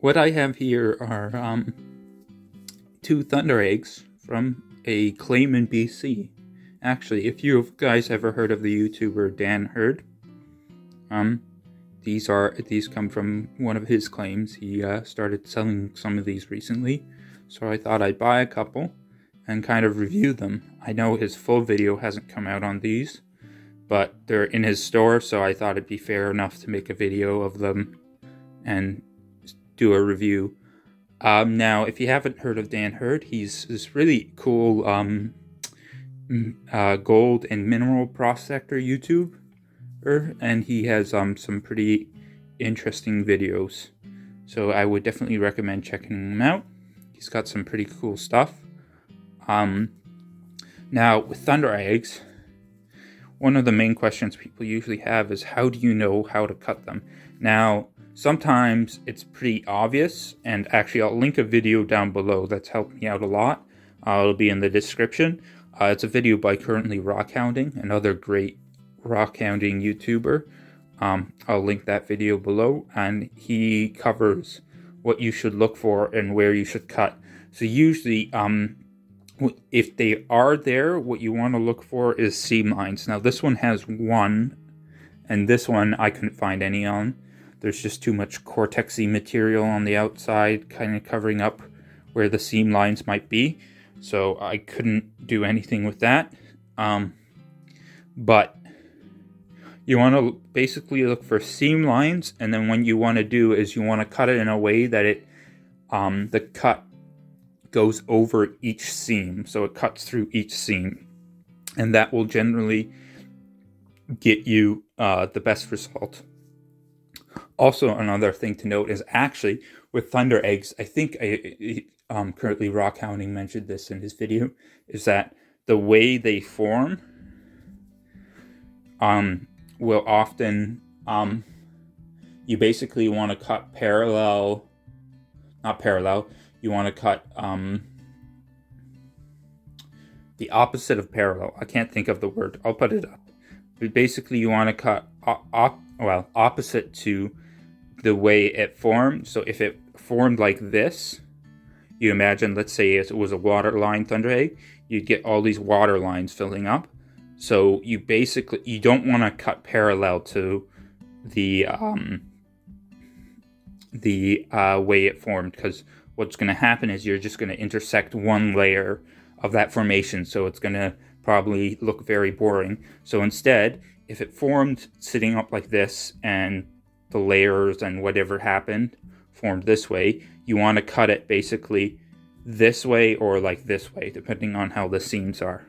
what I have here are two Thundereggs from a claim in BC. Actually, if you guys ever heard of the YouTuber Dan Hurd, these come from one of his claims. He started selling some of these recently, so I thought I'd buy a couple and kind of review them. I know his full video hasn't come out on these, but they're in his store, so I thought it'd be fair enough to make a video of them and do a review. Now, if you haven't heard of Dan Hurd, he's this really cool gold and mineral prospector YouTuber, and he has some pretty interesting videos. So I would definitely recommend checking him out. He's got some pretty cool stuff. Now, with Thundereggs, one of the main questions people usually have is, how do you know how to cut them? Now, sometimes it's pretty obvious, and actually I'll link a video down below that's helped me out a lot. It'll be in the description. It's a video by currently Rockhounding, another great rockhounding YouTuber. I'll link that video below, and he covers what you should look for and where you should cut. So usually, if they are there, what you want to look for is seam lines. Now this one has one, and this one I couldn't find any on. There's just too much cortexy material on the outside, kind of covering up where the seam lines might be. So I couldn't do anything with that. But you want to basically look for seam lines, and then what you want to do is you want to cut it in a way that it, the cut goes over each seam. So it cuts through each seam, and that will generally get you the best result. Also, another thing to note is actually with Thundereggs, I think currently Rockhounding mentioned this in his video, is that the way they form will often, you basically want to cut you want to cut the opposite of parallel. I can't think of the word. I'll put it up. But basically you want to cut opposite to the way it formed. So if it formed like this, you imagine, let's say it was a waterline Thunderegg, you'd get all these water lines filling up. So you don't want to cut parallel to the way it formed, because what's going to happen is you're just going to intersect one layer of that formation, so it's going to probably look very boring. So instead, if it formed sitting up like this and the layers and whatever happened formed this way, you want to cut it basically this way or like this way, depending on how the seams are.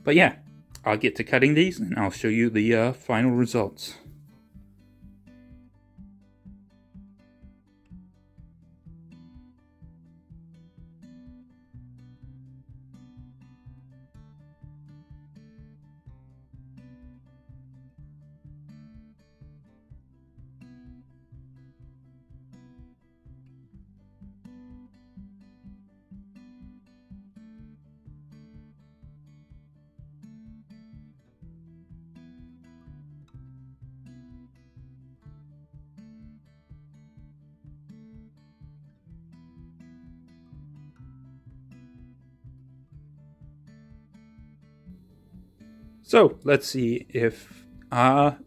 But yeah, I'll get to cutting these and I'll show you the final results. So let's see if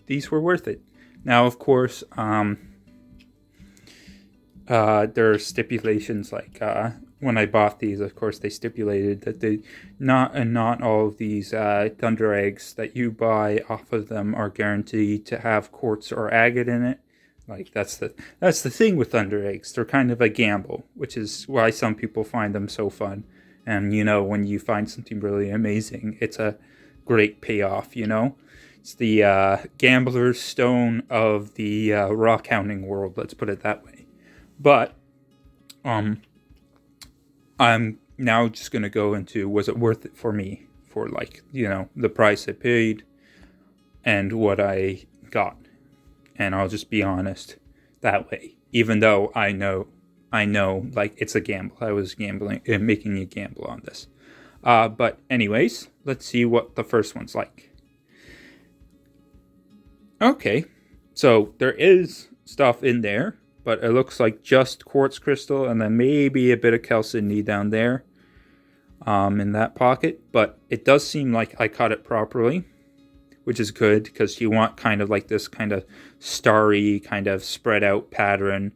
these were worth it. Now, of course, there are stipulations, like when I bought these, of course, they stipulated that not all of these Thundereggs that you buy off of them are guaranteed to have quartz or agate in it. Like that's the thing with Thundereggs. They're kind of a gamble, which is why some people find them so fun. And when you find something really amazing, it's a great payoff. It's the gambler's stone of the rockhounding world. Let's put it that way. But I'm now just gonna go into, was it worth it for me, for the price I paid and what I got. And I'll just be honest that way, even though I know it's a gamble. I was gambling and making a gamble on this. But anyways, let's see what the first one's like. Okay, so there is stuff in there, but it looks like just quartz crystal and then maybe a bit of chalcedony down there in that pocket. But it does seem like I cut it properly, which is good because you want kind of like this kind of starry, kind of spread out pattern.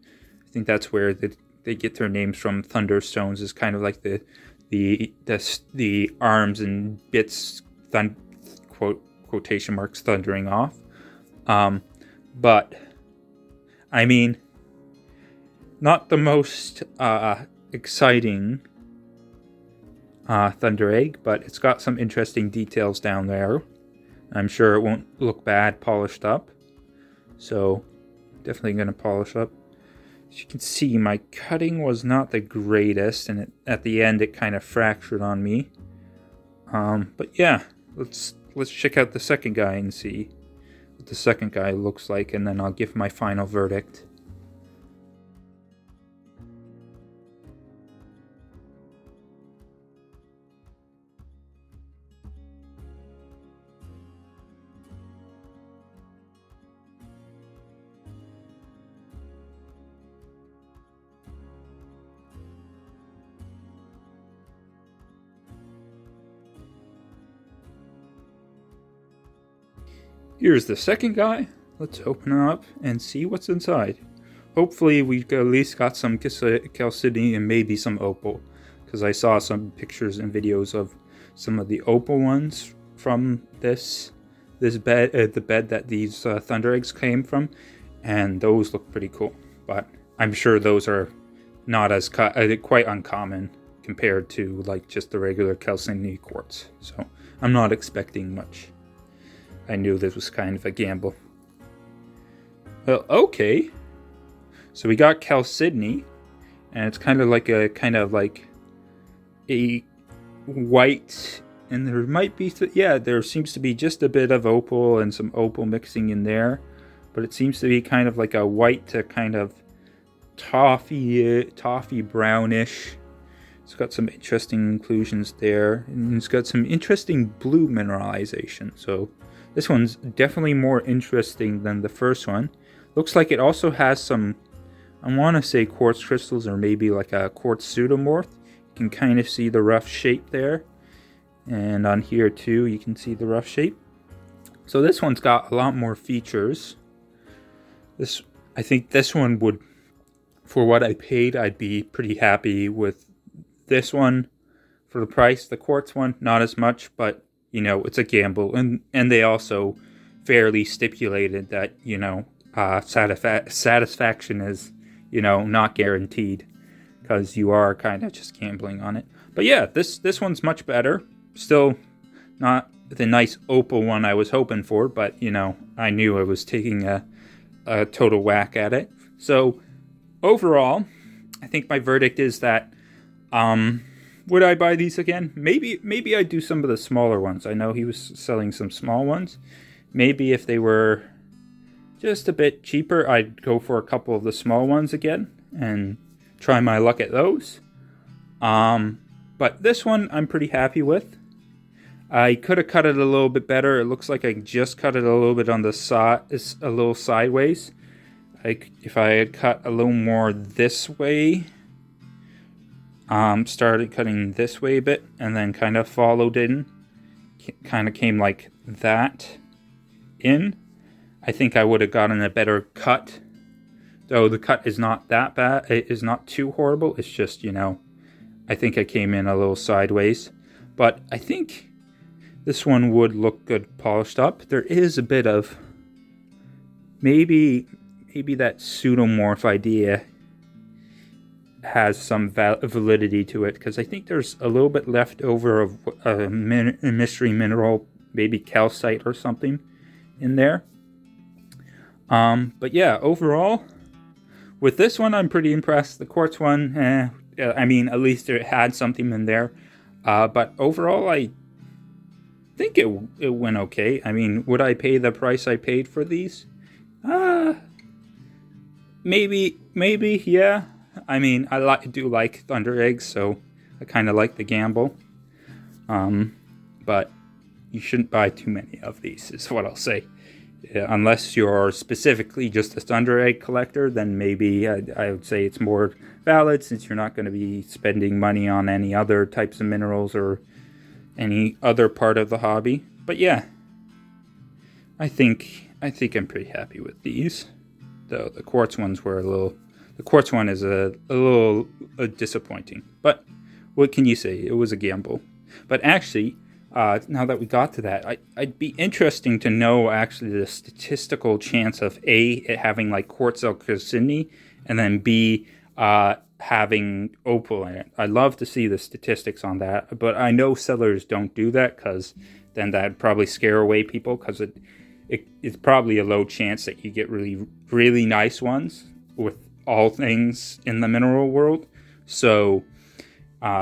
I think that's where they get their names from. Thunderstones is kind of like the arms and bits, quotation marks, thundering off. But I mean, not the most exciting thunder egg, but it's got some interesting details down there. I'm sure it won't look bad polished up, so definitely going to polish up. As you can see, my cutting was not the greatest, and at the end it kind of fractured on me. But yeah, let's check out the second guy and see what the second guy looks like, and then I'll give my final verdict. Here's the second guy. Let's open it up and see what's inside. Hopefully we've at least got some chalcedony and maybe some opal, because I saw some pictures and videos of some of the opal ones from this bed, the bed that these Thundereggs came from, and those look pretty cool. But I'm sure those are not as quite uncommon compared to like just the regular chalcedony quartz. So I'm not expecting much. I knew this was kind of a gamble. Well, okay. So we got chalcedony, and it's kind of like a white, and there might be there seems to be just a bit of opal and some opal mixing in there, but it seems to be kind of like a white to kind of toffee brownish. It's got some interesting inclusions there, and it's got some interesting blue mineralization. So this one's definitely more interesting than the first one. Looks like it also has some, I want to say quartz crystals, or maybe like a quartz pseudomorph. You can kind of see the rough shape there. And on here too, you can see the rough shape. So this one's got a lot more features. I think this one would, for what I paid, I'd be pretty happy with this one for the price. The quartz one, not as much, but you know, it's a gamble, and they also fairly stipulated that, you know, satisfaction is, you know, not guaranteed, because you are kind of just gambling on it. But yeah, this one's much better. Still not the nice opal one I was hoping for, but you know, I knew I was taking a total whack at it. So overall, I think my verdict is that would I buy these again? Maybe I'd do some of the smaller ones. I know he was selling some small ones. Maybe if they were just a bit cheaper, I'd go for a couple of the small ones again and try my luck at those. But this one I'm pretty happy with. I could have cut it a little bit better. It looks like I just cut it a little bit on the side, a little sideways. If I had cut a little more this way, started cutting this way a bit, and then kind of followed in, kind of came like that in, I think I would have gotten a better cut. Though the cut is not that bad, it is not too horrible, it's just, you know, I think I came in a little sideways. But I think this one would look good polished up. There is a bit of maybe that pseudomorph idea has some validity to it, because I think there's a little bit left over of a mystery mineral, maybe calcite or something in there. But yeah, overall, with this one, I'm pretty impressed. The quartz one, I mean, at least it had something in there. But overall, I think it went okay. I mean, would I pay the price I paid for these? Maybe, yeah. I mean, I do like Thundereggs, so I kind of like the gamble. But you shouldn't buy too many of these, is what I'll say. Unless you're specifically just a Thunder Egg collector, then maybe I would say it's more valid, since you're not going to be spending money on any other types of minerals or any other part of the hobby. But yeah, I think I'm pretty happy with these. Though the quartz ones were the quartz one is a little disappointing. But what can you say? It was a gamble. But actually, now that we got to that, I'd be interesting to know actually the statistical chance of A, it having like quartz Sydney, and then B, having opal in it. I'd love to see the statistics on that, but I know sellers don't do that, because then that'd probably scare away people, because it's probably a low chance that you get really, really nice ones with all things in the mineral world. So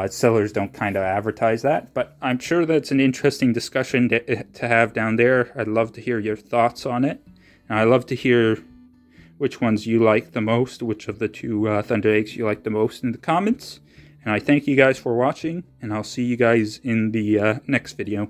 sellers don't kind of advertise that, but I'm sure that's an interesting discussion to have down there. I'd love to hear your thoughts on it, and I'd love to hear which ones you like the most, which of the two Thunder Eggs you like the most in the comments. And I thank you guys for watching, and I'll see you guys in the next video.